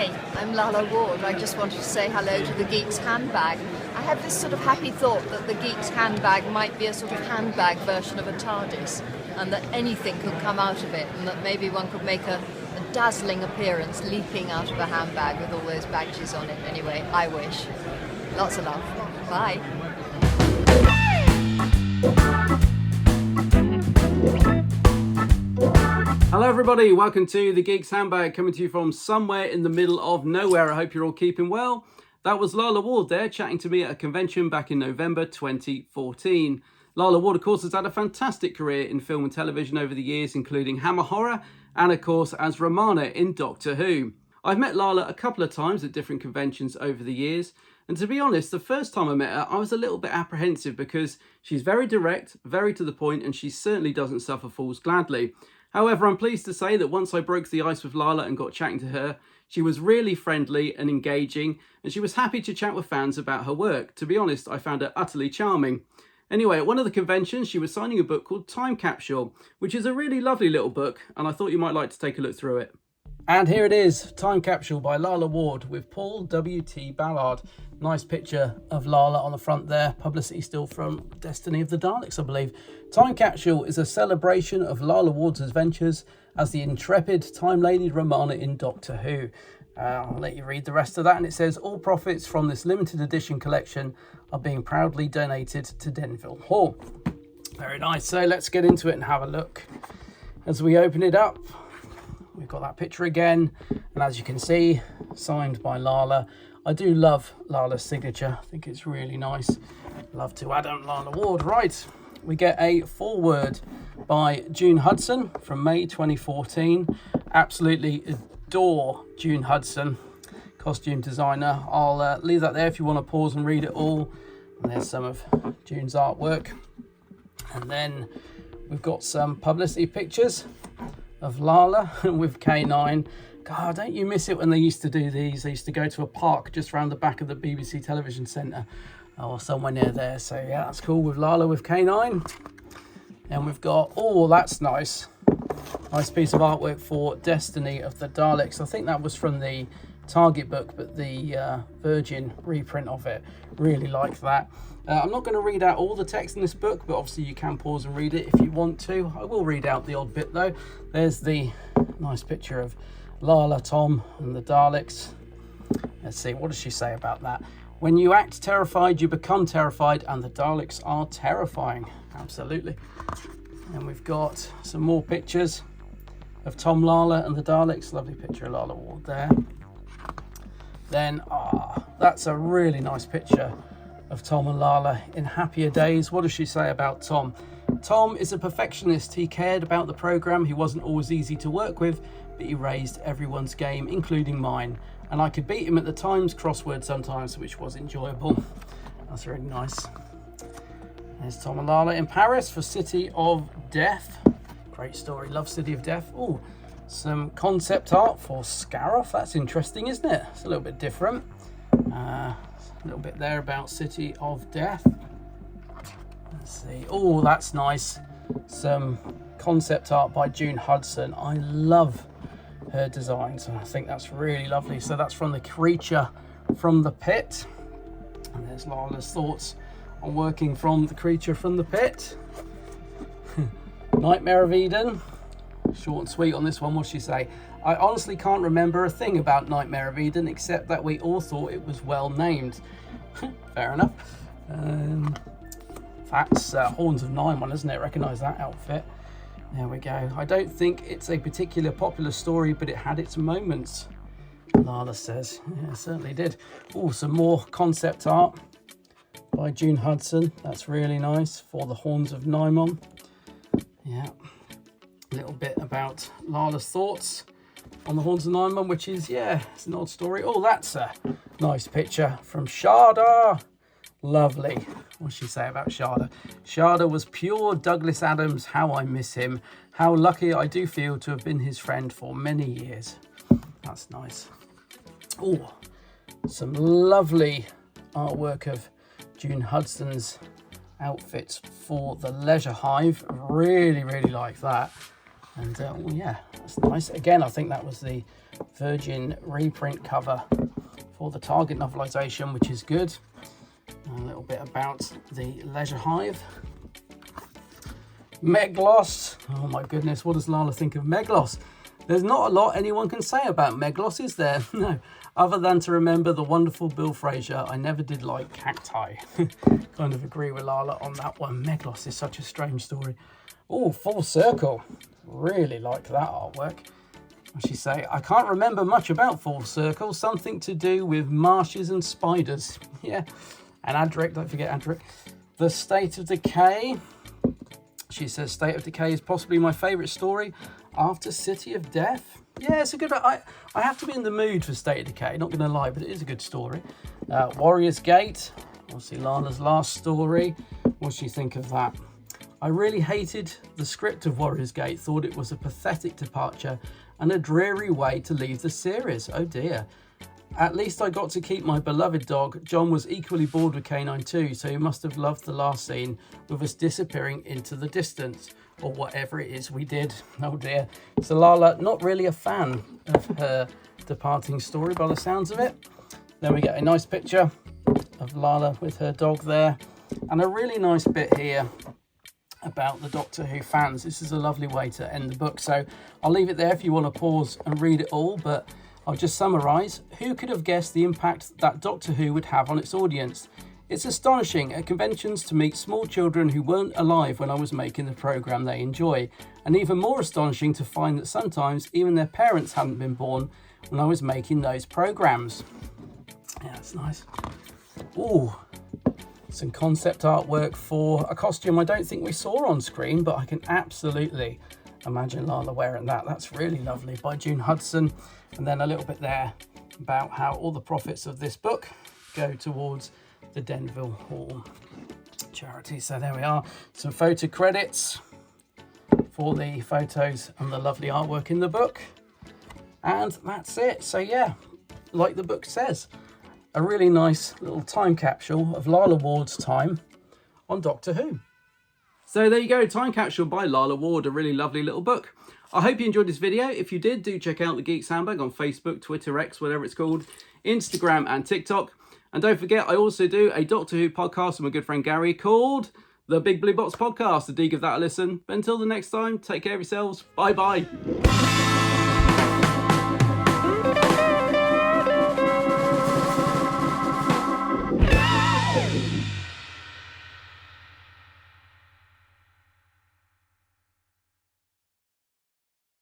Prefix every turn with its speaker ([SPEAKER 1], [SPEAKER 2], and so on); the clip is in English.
[SPEAKER 1] Hi, I'm Lalla Ward. I just wanted to say hello to the Geek's handbag. I had this sort of happy thought that the Geek's handbag might be a sort of handbag version of a TARDIS, and that anything could come out of it, and that maybe one could make a dazzling appearance leaping out of a handbag with all those badges on it. Anyway, I wish. Lots of love. Bye.
[SPEAKER 2] Hello everybody, welcome to the Geek's Handbag, coming to you from somewhere in the middle of nowhere. I hope you're all keeping well. That was Lalla Ward there, chatting to me at a convention back in November 2014. Lalla Ward, of course, has had a fantastic career in film and television over the years, including Hammer Horror and, of course, as Romana in Doctor Who. I've met Lalla a couple of times at different conventions over the years, and to be honest, the first time I met her, I was a little bit apprehensive because she's very direct, very to the point, and she certainly doesn't suffer fools gladly. However, I'm pleased to say that once I broke the ice with Lalla and got chatting to her, she was really friendly and engaging, and she was happy to chat with fans about her work. To be honest, I found her utterly charming. Anyway, at one of the conventions, she was signing a book called Time Capsule, which is a really lovely little book, and I thought you might like to take a look through it. And here it is, Time Capsule by Lalla Ward with Paul W.T. Ballard. Nice picture of Lalla on the front there. Publicity still from Destiny of the Daleks, I believe. Time Capsule is a celebration of Lalla Ward's adventures as the intrepid Time Lady Romana in Doctor Who. I'll let you read the rest of that. And it says, all profits from this limited edition collection are being proudly donated to Denville Hall. Very nice. So let's get into it and have a look. As we open it up, we've got that picture again. And as you can see, signed by Lalla. I do love Lalla's signature. I think it's really nice. Love to add on Lalla Ward. Right, we get a foreword by June Hudson from May 2014. Absolutely adore June Hudson, costume designer. I'll leave that there if you want to pause and read it all. And there's some of June's artwork. And then we've got some publicity pictures of Lalla with K9. God, don't you miss it when they used to do these? They used to go to a park just around the back of the BBC television centre or somewhere near there. So yeah, that's cool with Lalla with K9. And we've got, oh, that's nice. Nice piece of artwork for Destiny of the Daleks. I think that was from the Target book, but the Virgin reprint of it. Really like that. I'm not going to read out all the text in this book, but obviously you can pause and read it if you want to. I will read out the odd bit though. There's the nice picture of Lalla, Tom and the Daleks. Let's see, what does she say about that? When you act terrified, you become terrified, and the Daleks are terrifying. Absolutely. And we've got some more pictures of Tom, Lalla and the Daleks. Lovely picture of Lalla Ward there. Then, that's a really nice picture of Tom and Lalla in happier days. What does she say about Tom? Tom is a perfectionist. He cared about the programme. He wasn't always easy to work with, but he raised everyone's game, including mine. And I could beat him at the Times crossword sometimes, which was enjoyable. That's really nice. There's Tom and Lalla in Paris for City of Death. Great story. Love City of Death. Oh, some concept art for Scarif. That's interesting, isn't it? It's a little bit different. A little bit there about City of Death. Let's see. Oh, that's nice. Some concept art by June Hudson. I love her designs, and I think that's really lovely. So that's from the Creature from the Pit. And there's Lalla's thoughts on working from the Creature from the Pit. Nightmare of Eden. Short and sweet on this one. What's she say? I honestly can't remember a thing about Nightmare of Eden except that we all thought it was well named. Fair enough. That's Horns of Nimon, isn't it? Recognise that outfit. There we go. I don't think it's a particular popular story, but it had its moments, Lalla says. Yeah, it certainly did. Oh, some more concept art by June Hudson. That's really nice for the Horns of Nimon. Yeah. A little bit about Lalla's thoughts on the Horns of Nimon, which is, yeah, it's an odd story. Oh, that's a nice picture from Sharda. Lovely. What's she say about Sharda? Sharda was pure Douglas Adams. How I miss him. How lucky I do feel to have been his friend for many years. That's nice. Oh, some lovely artwork of June Hudson's outfits for the Leisure Hive. Really, really like that. And oh yeah, that's nice. Again, I think that was the Virgin reprint cover for the Target novelisation, which is good. A little bit about the Leisure Hive. Meglos. Oh my goodness, what does Lalla think of Meglos? There's not a lot anyone can say about Meglos, is there? No, other than to remember the wonderful Bill Fraser. I never did like cacti. Kind of agree with Lalla on that one. Meglos is such a strange story. Oh, Full Circle. Really like that artwork. What she say? I can't remember much about Full Circle. Something to do with marshes and spiders. Yeah. And Adric, don't forget Adric. The State of Decay. She says State of Decay is possibly my favourite story after City of Death. Yeah, it's a good... I have to be in the mood for State of Decay, not going to lie, but it is a good story. Warrior's Gate. Obviously Lana's last story. What do you think of that? I really hated the script of Warrior's Gate. Thought it was a pathetic departure and a dreary way to leave the series. Oh dear. At least I got to keep my beloved dog. John was equally bored with Canine too, so he must have loved the last scene with us disappearing into the distance, or whatever it is we did. Oh dear. So Lalla, not really a fan of her departing story by the sounds of it. Then we get a nice picture of Lalla with her dog there, and a really nice bit here about the Doctor Who fans. This is a lovely way to end the book, so I'll leave it there if you want to pause and read it all, but I'll just summarise. Who could have guessed the impact that Doctor Who would have on its audience? It's astonishing at conventions to meet small children who weren't alive when I was making the programme they enjoy, and even more astonishing to find that sometimes even their parents hadn't been born when I was making those programmes. Yeah, that's nice. Ooh, some concept artwork for a costume I don't think we saw on screen, but I can absolutely imagine Lalla wearing that. That's really lovely, by June Hudson. And then a little bit there about how all the profits of this book go towards the Denville Hall charity. So there we are, some photo credits for the photos and the lovely artwork in the book. And that's it. So yeah, like the book says, a really nice little time capsule of Lalla Ward's time on Doctor Who. So there you go, Time Capsule by Lalla Ward, a really lovely little book. I hope you enjoyed this video. If you did, do check out the Geeks Handbag on Facebook, Twitter, X, whatever it's called, Instagram and TikTok. And don't forget, I also do a Doctor Who podcast with my good friend Gary called The Big Blue Box Podcast. So do give that a listen. But until the next time, take care of yourselves. Bye-bye.